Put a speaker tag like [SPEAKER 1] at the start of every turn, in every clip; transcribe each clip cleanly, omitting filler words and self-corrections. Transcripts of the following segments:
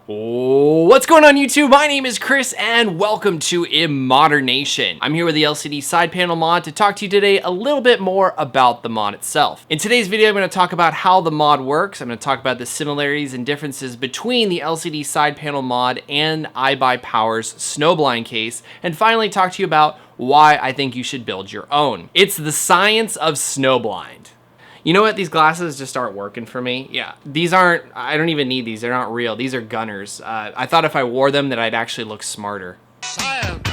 [SPEAKER 1] What's going on YouTube? My name is Chris and welcome to ImmodderNation. I'm here with the LCD side panel mod to talk to you today a little bit more about the mod itself. In today's video, I'm going to talk about how the mod works. I'm going to talk about the similarities and differences between the LCD side panel mod and iBuyPower's Snowblind case, and finally talk to you about why I think you should build your own. It's the science of Snowblind. You know what? These glasses just aren't working for me. Yeah, these aren't, I don't even need these. They're not real. These are gunners. I thought if I wore them that I'd actually look smarter. Science.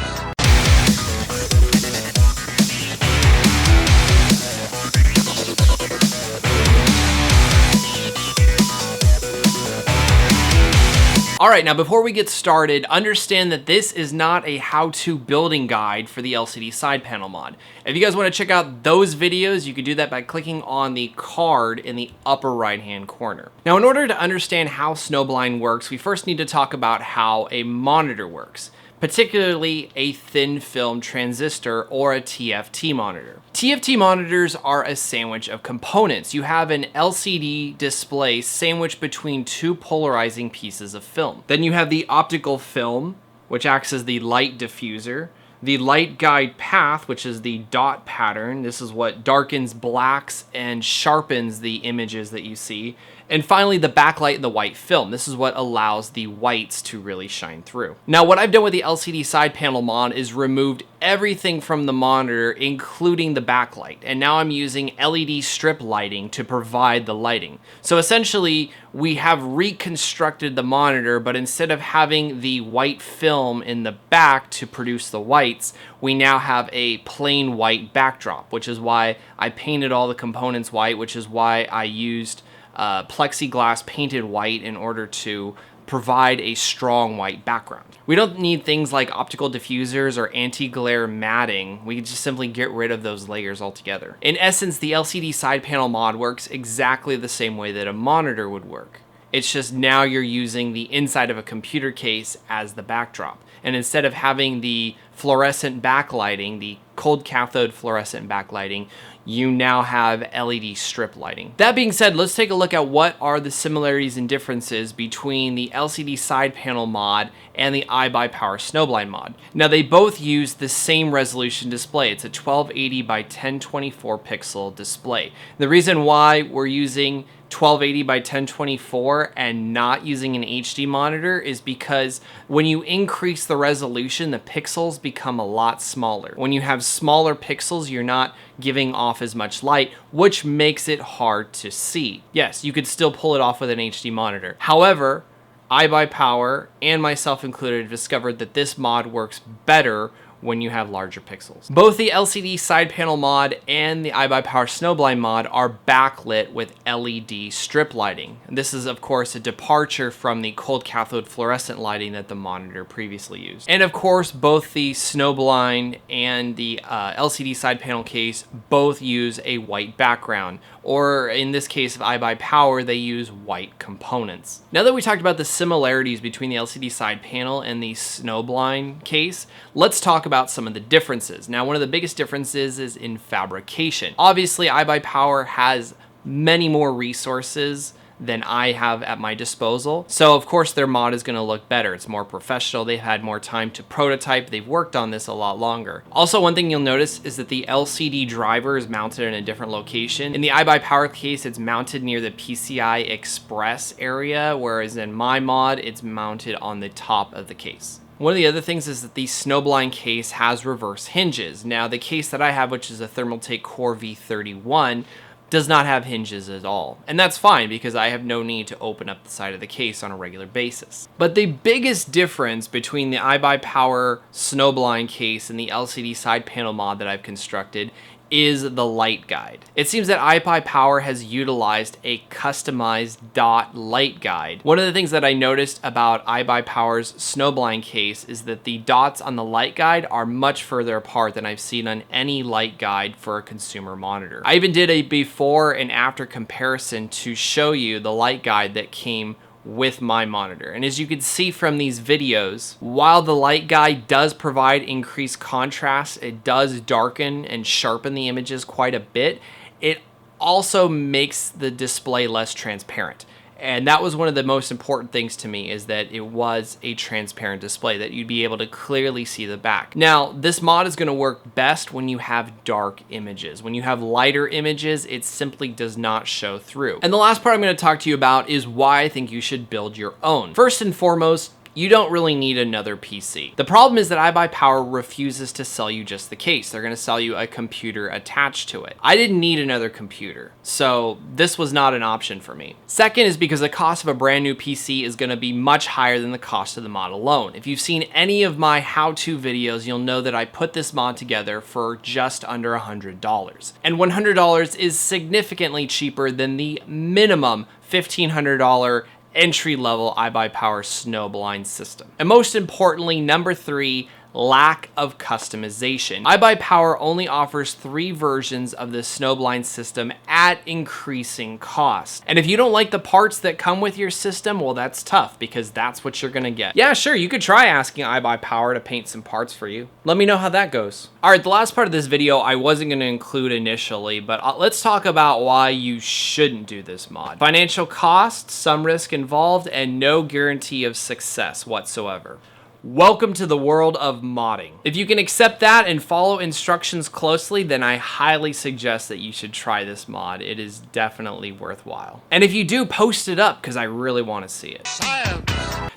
[SPEAKER 1] Alright, now before we get started, understand that this is not a how-to building guide for the LCD side panel mod. If you guys want to check out those videos, you can do that by clicking on the card in the upper right-hand corner. Now, in order to understand how Snowblind works, we first need to talk about how a monitor works, particularly a thin film transistor or a TFT monitor. TFT monitors are a sandwich of components. You have an LCD display sandwiched between two polarizing pieces of film. Then you have the optical film, which acts as the light diffuser, the light guide path, which is the dot pattern. This is what darkens blacks and sharpens the images that you see. And finally, the backlight and the white film. This is what allows the whites to really shine through. Now, what I've done with the LCD side panel mod is removed everything from the monitor, including the backlight. And now I'm using LED strip lighting to provide the lighting. So essentially, we have reconstructed the monitor, but instead of having the white film in the back to produce the whites, we now have a plain white backdrop, which is why I painted all the components white, which is why I used plexiglass painted white in order to provide a strong white background. We don't need things like optical diffusers or anti-glare matting. We can just simply get rid of those layers altogether. In essence, the LCD side panel mod works exactly the same way that a monitor would work. It's just now you're using the inside of a computer case as the backdrop. And instead of having the fluorescent backlighting, the cold cathode fluorescent backlighting, you now have LED strip lighting. That being said, let's take a look at what are the similarities and differences between the LCD side panel mod and the iBuyPower Snowblind mod. Now, they both use the same resolution display. It's a 1280 by 1024 pixel display. The reason why we're using 1280 by 1024 and not using an HD monitor is because when you increase the resolution, the pixels become a lot smaller. When you have smaller pixels, you're not giving off as much light, which makes it hard to see. Yes, you could still pull it off with an HD monitor. However, iBuyPower and myself included discovered that this mod works better when you have larger pixels. Both the LCD side panel mod and the iBuyPower Snowblind mod are backlit with LED strip lighting. And this is, of course, a departure from the cold cathode fluorescent lighting that the monitor previously used. And of course, both the Snowblind and the LCD side panel case both use a white background, or in this case of iBuyPower, they use white components. Now that we talked about the similarities between the LCD side panel and the Snowblind case, let's talk about some of the differences. Now, one of the biggest differences is in fabrication. Obviously, iBuyPower has many more resources than I have at my disposal. So of course their mod is going to look better. It's more professional. They've had more time to prototype. They've worked on this a lot longer. Also, one thing you'll notice is that the LCD driver is mounted in a different location. In the iBuyPower case, it's mounted near the PCI Express area, whereas in my mod, it's mounted on the top of the case. One of the other things is that the Snowblind case has reverse hinges. Now, the case that I have, which is a Thermaltake Core V31, does not have hinges at all. And that's fine because I have no need to open up the side of the case on a regular basis. But the biggest difference between the iBuyPower Snowblind case and the LCD side panel mod that I've constructed is the light guide. It seems that iBuyPower has utilized a customized dot light guide. One of the things that I noticed about iBuyPower's Snowblind case is that the dots on the light guide are much further apart than I've seen on any light guide for a consumer monitor. I even did a before and after comparison to show you the light guide that came with my monitor. And as you can see from these videos, while the light guide does provide increased contrast, it does darken and sharpen the images quite a bit, it also makes the display less transparent. And that was one of the most important things to me, is that it was a transparent display, that you'd be able to clearly see the back. Now, this mod is going to work best when you have dark images. When you have lighter images, it simply does not show through. And the last part I'm going to talk to you about is why I think you should build your own. First and foremost, you don't really need another PC. The problem is that iBuyPower refuses to sell you just the case. They're gonna sell you a computer attached to it. I didn't need another computer, so this was not an option for me. Second is because the cost of a brand new PC is gonna be much higher than the cost of the mod alone. If you've seen any of my how-to videos, you'll know that I put this mod together for just under $100. And $100 is significantly cheaper than the minimum $1,500 entry-level iBuyPower Snowblind system. And most importantly, number 3, lack of customization. iBuyPower only offers 3 versions of the Snowblind system at increasing cost. And if you don't like the parts that come with your system, well, that's tough, because that's what you're gonna get. Yeah, sure, you could try asking iBuyPower to paint some parts for you. Let me know how that goes. All right, the last part of this video I wasn't gonna include initially, but let's talk about why you shouldn't do this mod. Financial cost, some risk involved, and no guarantee of success whatsoever. Welcome to the world of modding. If you can accept that and follow instructions closely, then I highly suggest that you should try this mod. It is definitely worthwhile. And if you do, post it up, because I really want to see it. Science.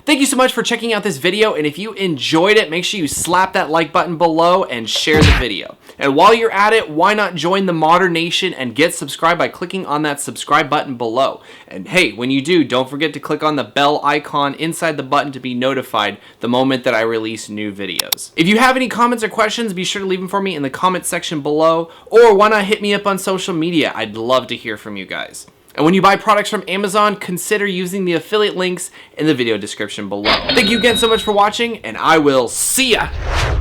[SPEAKER 1] Thank you so much for checking out this video, and if you enjoyed it, make sure you slap that like button below and share the video. And while you're at it, why not join the ImmodderNation and get subscribed by clicking on that subscribe button below. And hey, when you do, don't forget to click on the bell icon inside the button to be notified the moment that I release new videos. If you have any comments or questions, be sure to leave them for me in the comment section below, or why not hit me up on social media? I'd love to hear from you guys. And when you buy products from Amazon, consider using the affiliate links in the video description below. Thank you again so much for watching, and I will see ya!